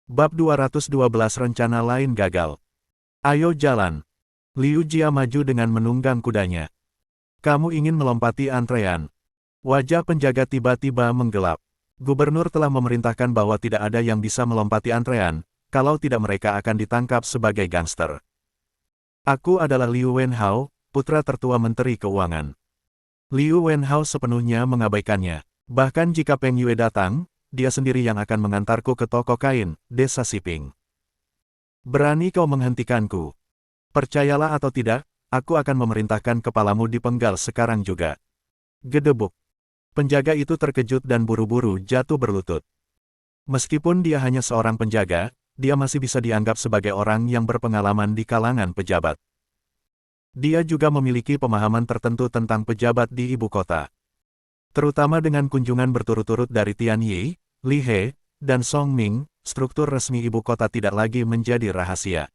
Bab 212 Rencana lain gagal. Ayo jalan. Liu Jia maju dengan menunggang kudanya. Kamu ingin melompati antrean. Wajah penjaga tiba-tiba menggelap. Gubernur telah memerintahkan bahwa tidak ada yang bisa melompati antrean, kalau tidak mereka akan ditangkap sebagai gangster. Aku adalah Liu Wenhao, putra tertua Menteri Keuangan. Liu Wenhao sepenuhnya mengabaikannya. Bahkan jika Peng Yue datang, dia sendiri yang akan mengantarku ke toko kain, desa Siping. Berani kau menghentikanku? Percayalah atau tidak, aku akan memerintahkan kepalamu dipenggal sekarang juga. Gedebuk. Penjaga itu terkejut dan buru-buru jatuh berlutut. Meskipun dia hanya seorang penjaga, dia masih bisa dianggap sebagai orang yang berpengalaman di kalangan pejabat. Dia juga memiliki pemahaman tertentu tentang pejabat di ibu kota. Terutama dengan kunjungan berturut-turut dari Tian Yi, Li He, dan Song Ming, struktur resmi ibu kota tidak lagi menjadi rahasia.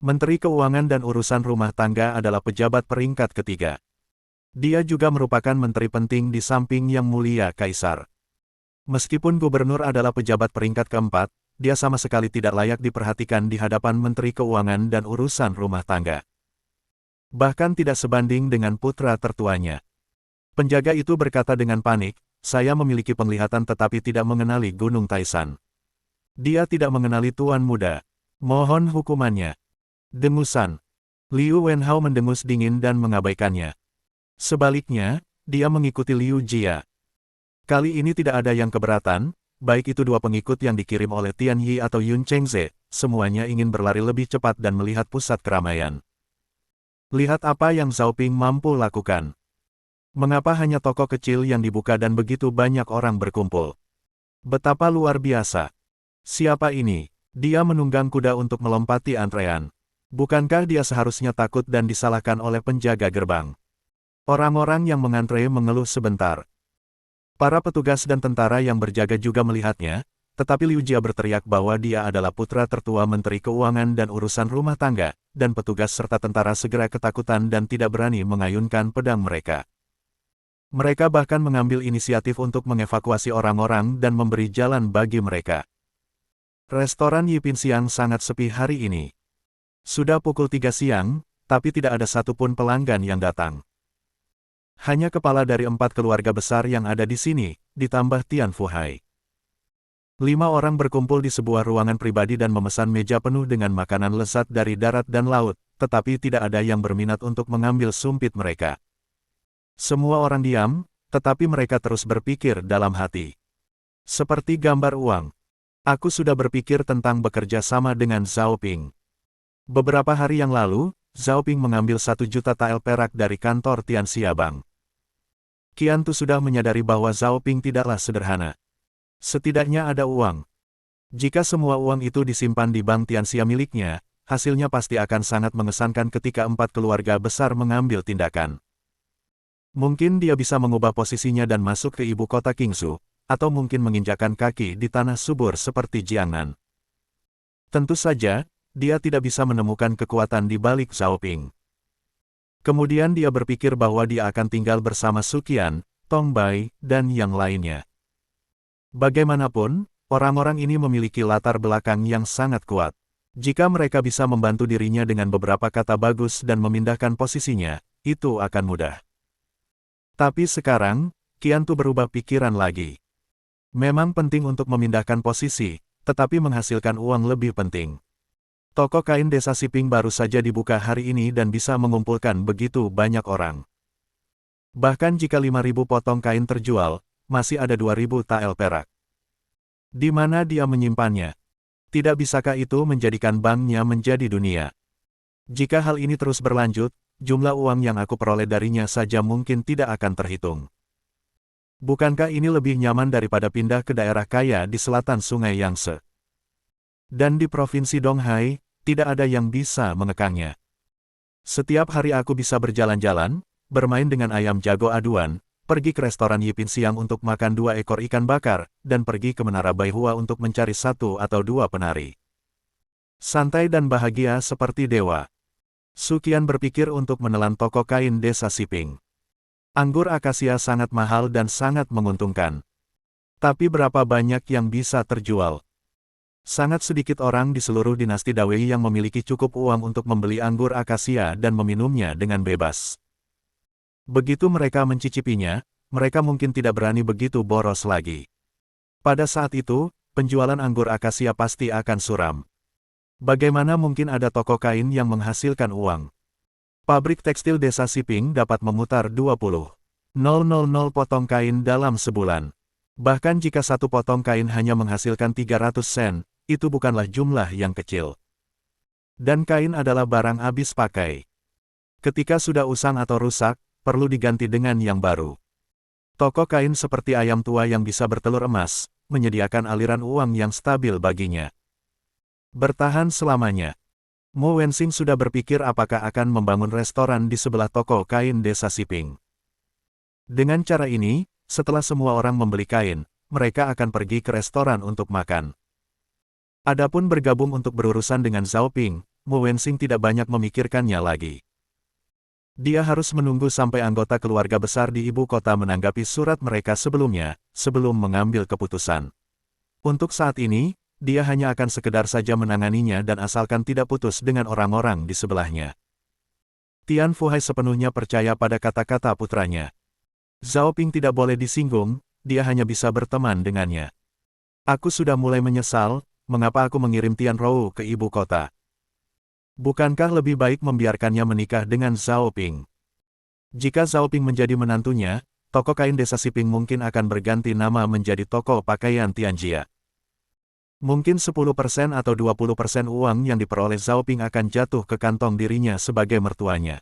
Menteri Keuangan dan Urusan Rumah Tangga adalah pejabat peringkat ketiga. Dia juga merupakan menteri penting di samping Yang Mulia Kaisar. Meskipun gubernur adalah pejabat peringkat keempat, dia sama sekali tidak layak diperhatikan di hadapan Menteri Keuangan dan Urusan Rumah Tangga. Bahkan tidak sebanding dengan putra tertuanya. Penjaga itu berkata dengan panik, saya memiliki penglihatan tetapi tidak mengenali Gunung Taisan. Dia tidak mengenali Tuan Muda. Mohon hukumannya. Dengusan. Liu Wenhao mendengus dingin dan mengabaikannya. Sebaliknya, dia mengikuti Liu Jia. Kali ini tidak ada yang keberatan, baik itu dua pengikut yang dikirim oleh Tian Yi atau Yun Chengze, semuanya ingin berlari lebih cepat dan melihat pusat keramaian. Lihat apa yang Zhao Ping mampu lakukan. Mengapa hanya toko kecil yang dibuka dan begitu banyak orang berkumpul? Betapa luar biasa. Siapa ini? Dia menunggang kuda untuk melompati antrean. Bukankah dia seharusnya takut dan disalahkan oleh penjaga gerbang? Orang-orang yang mengantre mengeluh sebentar. Para petugas dan tentara yang berjaga juga melihatnya, tetapi Liu Jia berteriak bahwa dia adalah putra tertua Menteri Keuangan dan Urusan Rumah Tangga, dan petugas serta tentara segera ketakutan dan tidak berani mengayunkan pedang mereka. Mereka bahkan mengambil inisiatif untuk mengevakuasi orang-orang dan memberi jalan bagi mereka. Restoran Yipin Siang sangat sepi hari ini. Sudah pukul 3 siang, tapi tidak ada satupun pelanggan yang datang. Hanya kepala dari 4 keluarga besar yang ada di sini, ditambah Tian Fuhai. 5 orang berkumpul di sebuah ruangan pribadi dan memesan meja penuh dengan makanan lezat dari darat dan laut, tetapi tidak ada yang berminat untuk mengambil sumpit mereka. Semua orang diam, tetapi mereka terus berpikir dalam hati. Seperti gambar uang. Aku sudah berpikir tentang bekerja sama dengan Zhao Ping. Beberapa hari yang lalu, Zhao Ping mengambil 1 juta tael perak dari kantor Tianxia Bank. Qian Tu sudah menyadari bahwa Zhao Ping tidaklah sederhana. Setidaknya ada uang. Jika semua uang itu disimpan di bank Tianxia miliknya, hasilnya pasti akan sangat mengesankan ketika 4 keluarga besar mengambil tindakan. Mungkin dia bisa mengubah posisinya dan masuk ke ibu kota Qingsu, atau mungkin menginjakkan kaki di tanah subur seperti Jiangnan. Tentu saja, dia tidak bisa menemukan kekuatan di balik Zhao Ping. Kemudian dia berpikir bahwa dia akan tinggal bersama Su Qian, Tong Bai, dan yang lainnya. Bagaimanapun, orang-orang ini memiliki latar belakang yang sangat kuat. Jika mereka bisa membantu dirinya dengan beberapa kata bagus dan memindahkan posisinya, itu akan mudah. Tapi sekarang, Qian Tu berubah pikiran lagi. Memang penting untuk memindahkan posisi, tetapi menghasilkan uang lebih penting. Toko kain desa Siping baru saja dibuka hari ini dan bisa mengumpulkan begitu banyak orang. Bahkan jika 5.000 potong kain terjual, masih ada 2.000 tael perak. Di mana dia menyimpannya? Tidak bisakah itu menjadikan banknya menjadi dunia? Jika hal ini terus berlanjut, jumlah uang yang aku peroleh darinya saja mungkin tidak akan terhitung. Bukankah ini lebih nyaman daripada pindah ke daerah kaya di selatan Sungai Yangtze? Dan di Provinsi Donghai, tidak ada yang bisa mengekangnya. Setiap hari aku bisa berjalan-jalan, bermain dengan ayam jago aduan, pergi ke restoran Yipin Siang untuk makan 2 ekor ikan bakar, dan pergi ke Menara Baihua untuk mencari 1 atau 2 penari. Santai dan bahagia seperti dewa. Su Qian berpikir untuk menelan toko kain desa Siping. Anggur akasia sangat mahal dan sangat menguntungkan. Tapi berapa banyak yang bisa terjual? Sangat sedikit orang di seluruh dinasti Dawei yang memiliki cukup uang untuk membeli anggur akasia dan meminumnya dengan bebas. Begitu mereka mencicipinya, mereka mungkin tidak berani begitu boros lagi. Pada saat itu, penjualan anggur akasia pasti akan suram. Bagaimana mungkin ada toko kain yang menghasilkan uang? Pabrik tekstil desa Siping dapat memutar 20.000 potong kain dalam sebulan. Bahkan jika satu potong kain hanya menghasilkan 300 sen, itu bukanlah jumlah yang kecil. Dan kain adalah barang habis pakai. Ketika sudah usang atau rusak, perlu diganti dengan yang baru. Toko kain seperti ayam tua yang bisa bertelur emas, menyediakan aliran uang yang stabil baginya. Bertahan selamanya. Mo Wensing sudah berpikir apakah akan membangun restoran di sebelah toko kain desa Siping. Dengan cara ini, setelah semua orang membeli kain, mereka akan pergi ke restoran untuk makan. Adapun bergabung untuk berurusan dengan Zhao Ping, Mo Wensing tidak banyak memikirkannya lagi. Dia harus menunggu sampai anggota keluarga besar di ibu kota menanggapi surat mereka sebelumnya, sebelum mengambil keputusan. Untuk saat ini, dia hanya akan sekedar saja menanganinya dan asalkan tidak putus dengan orang-orang di sebelahnya. Tian Fuhai sepenuhnya percaya pada kata-kata putranya. Zhao Ping tidak boleh disinggung, dia hanya bisa berteman dengannya. Aku sudah mulai menyesal, mengapa aku mengirim Tian Rou ke ibu kota. Bukankah lebih baik membiarkannya menikah dengan Zhao Ping? Jika Zhao Ping menjadi menantunya, toko kain desa Siping mungkin akan berganti nama menjadi toko pakaian Tianjia. Mungkin 10% atau 20% uang yang diperoleh Zhao Ping akan jatuh ke kantong dirinya sebagai mertuanya.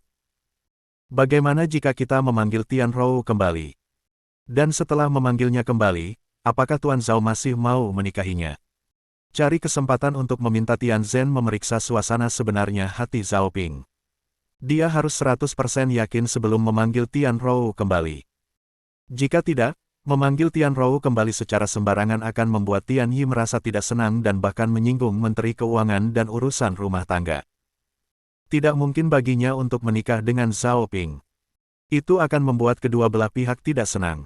Bagaimana jika kita memanggil Tian Rou kembali? Dan setelah memanggilnya kembali, apakah Tuan Zhao masih mau menikahinya? Cari kesempatan untuk meminta Tian Zhen memeriksa suasana sebenarnya hati Zhao Ping. Dia harus 100% yakin sebelum memanggil Tian Rou kembali. Jika tidak, memanggil Tian Rou kembali secara sembarangan akan membuat Tian Yi merasa tidak senang dan bahkan menyinggung Menteri Keuangan dan urusan rumah tangga. Tidak mungkin baginya untuk menikah dengan Zhao Ping. Itu akan membuat kedua belah pihak tidak senang.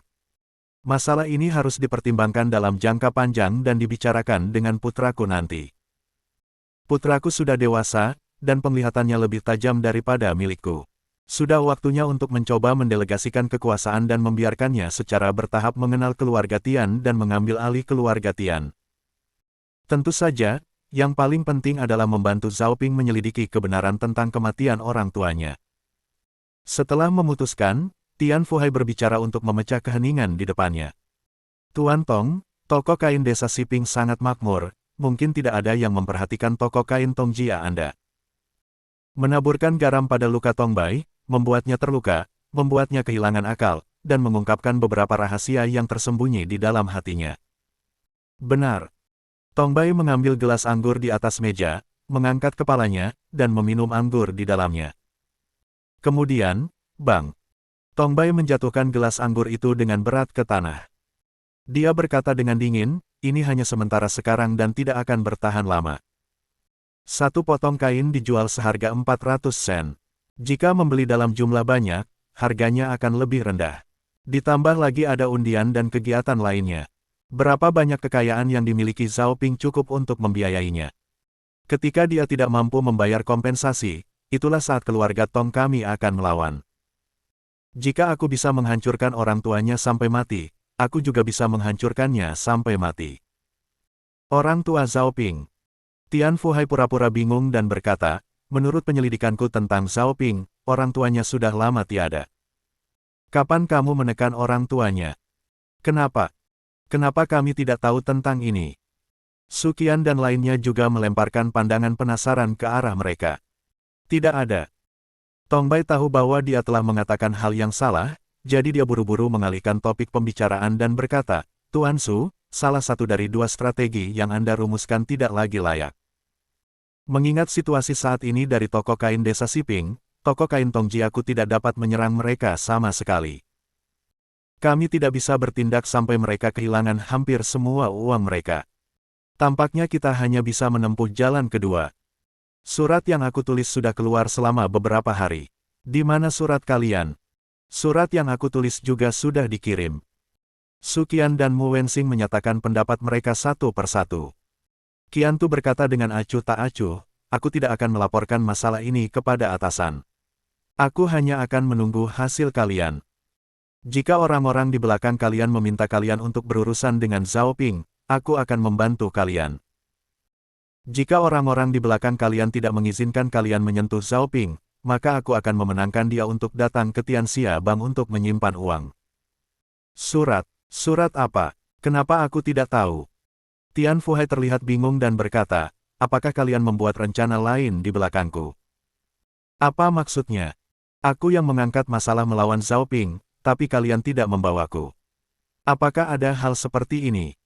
Masalah ini harus dipertimbangkan dalam jangka panjang dan dibicarakan dengan putraku nanti. Putraku sudah dewasa, dan penglihatannya lebih tajam daripada milikku. Sudah waktunya untuk mencoba mendelegasikan kekuasaan dan membiarkannya secara bertahap mengenal keluarga Tian dan mengambil alih keluarga Tian. Tentu saja, yang paling penting adalah membantu Zhao Ping menyelidiki kebenaran tentang kematian orang tuanya. Setelah memutuskan, Tian Fuhai berbicara untuk memecah keheningan di depannya. Tuan Tong, toko kain desa Siping sangat makmur, mungkin tidak ada yang memperhatikan toko kain Tongjia Anda. Menaburkan garam pada luka Tong Bai, membuatnya terluka, membuatnya kehilangan akal, dan mengungkapkan beberapa rahasia yang tersembunyi di dalam hatinya. Benar. Tong Bai mengambil gelas anggur di atas meja, mengangkat kepalanya, dan meminum anggur di dalamnya. Kemudian, bang! Tong Bai menjatuhkan gelas anggur itu dengan berat ke tanah. Dia berkata dengan dingin, ini hanya sementara sekarang dan tidak akan bertahan lama. Satu potong kain dijual seharga 400 sen. Jika membeli dalam jumlah banyak, harganya akan lebih rendah. Ditambah lagi ada undian dan kegiatan lainnya. Berapa banyak kekayaan yang dimiliki Zhao Ping cukup untuk membiayainya. Ketika dia tidak mampu membayar kompensasi, itulah saat keluarga Tong kami akan melawan. Jika aku bisa menghancurkan orang tuanya sampai mati, aku juga bisa menghancurkannya sampai mati. Orang tua Zhao Ping. Tian Fuhai pura-pura bingung dan berkata, menurut penyelidikanku tentang Zhao Ping, orang tuanya sudah lama tiada. Kapan kamu menekan orang tuanya? Kenapa? Kenapa kami tidak tahu tentang ini? Su Qian dan lainnya juga melemparkan pandangan penasaran ke arah mereka. Tidak ada. Tong Bai tahu bahwa dia telah mengatakan hal yang salah, jadi dia buru-buru mengalihkan topik pembicaraan dan berkata, Tuan Su, salah satu dari dua strategi yang Anda rumuskan tidak lagi layak. Mengingat situasi saat ini dari toko kain desa Siping, toko kain Tongjiaku tidak dapat menyerang mereka sama sekali. Kami tidak bisa bertindak sampai mereka kehilangan hampir semua uang mereka. Tampaknya kita hanya bisa menempuh jalan kedua. Surat yang aku tulis sudah keluar selama beberapa hari. Di mana surat kalian? Surat yang aku tulis juga sudah dikirim. Su Qian dan Mu Wensing menyatakan pendapat mereka satu persatu. Qiantu berkata dengan acuh tak acuh, aku tidak akan melaporkan masalah ini kepada atasan. Aku hanya akan menunggu hasil kalian. Jika orang-orang di belakang kalian meminta kalian untuk berurusan dengan Zhao Ping, aku akan membantu kalian. Jika orang-orang di belakang kalian tidak mengizinkan kalian menyentuh Zhao Ping, maka aku akan memenangkan dia untuk datang ke Tianxia Bank untuk menyimpan uang. Surat? Surat apa? Kenapa aku tidak tahu? Tian Fuhai terlihat bingung dan berkata, apakah kalian membuat rencana lain di belakangku? Apa maksudnya? Aku yang mengangkat masalah melawan Zhao Ping, tapi kalian tidak membawaku. Apakah ada hal seperti ini?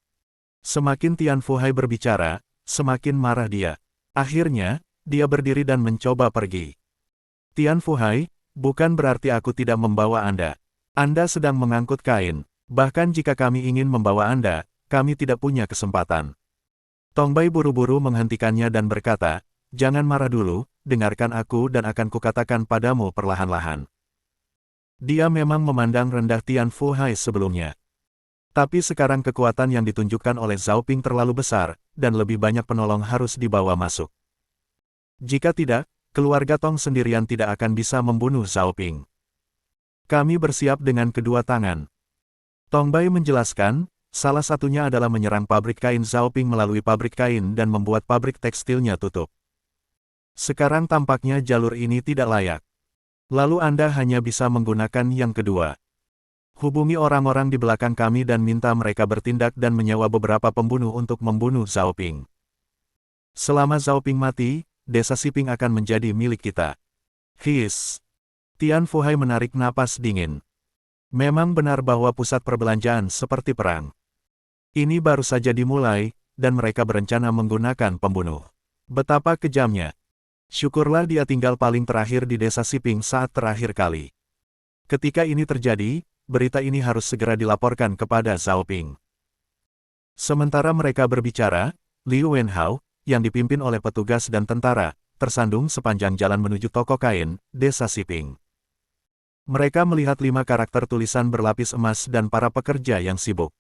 Semakin Tian Fuhai berbicara, semakin marah dia. Akhirnya, dia berdiri dan mencoba pergi. Tian Fuhai, bukan berarti aku tidak membawa Anda. Anda sedang mengangkut kain. Bahkan jika kami ingin membawa Anda, kami tidak punya kesempatan. Tongbai buru-buru menghentikannya dan berkata, jangan marah dulu, dengarkan aku dan akan kukatakan padamu perlahan-lahan. Dia memang memandang rendah Tian Fuhai sebelumnya. Tapi sekarang kekuatan yang ditunjukkan oleh Zhao Ping terlalu besar, dan lebih banyak penolong harus dibawa masuk. Jika tidak, keluarga Tong sendirian tidak akan bisa membunuh Zhao Ping. Kami bersiap dengan kedua tangan. Tongbai menjelaskan, salah satunya adalah menyerang pabrik kain Zhao Ping melalui pabrik kain dan membuat pabrik tekstilnya tutup. Sekarang tampaknya jalur ini tidak layak. Lalu Anda hanya bisa menggunakan yang kedua. Hubungi orang-orang di belakang kami dan minta mereka bertindak dan menyewa beberapa pembunuh untuk membunuh Zhao Ping. Selama Zhao Ping mati, desa Siping akan menjadi milik kita. His. Tian Fuhai menarik napas dingin. Memang benar bahwa pusat perbelanjaan seperti perang. Ini baru saja dimulai, dan mereka berencana menggunakan pembunuh. Betapa kejamnya. Syukurlah dia tinggal paling terakhir di desa Siping saat terakhir kali. Ketika ini terjadi, berita ini harus segera dilaporkan kepada Zhao Ping. Sementara mereka berbicara, Liu Wenhao, yang dipimpin oleh petugas dan tentara, tersandung sepanjang jalan menuju toko kain, desa Siping. Mereka melihat 5 karakter tulisan berlapis emas dan para pekerja yang sibuk.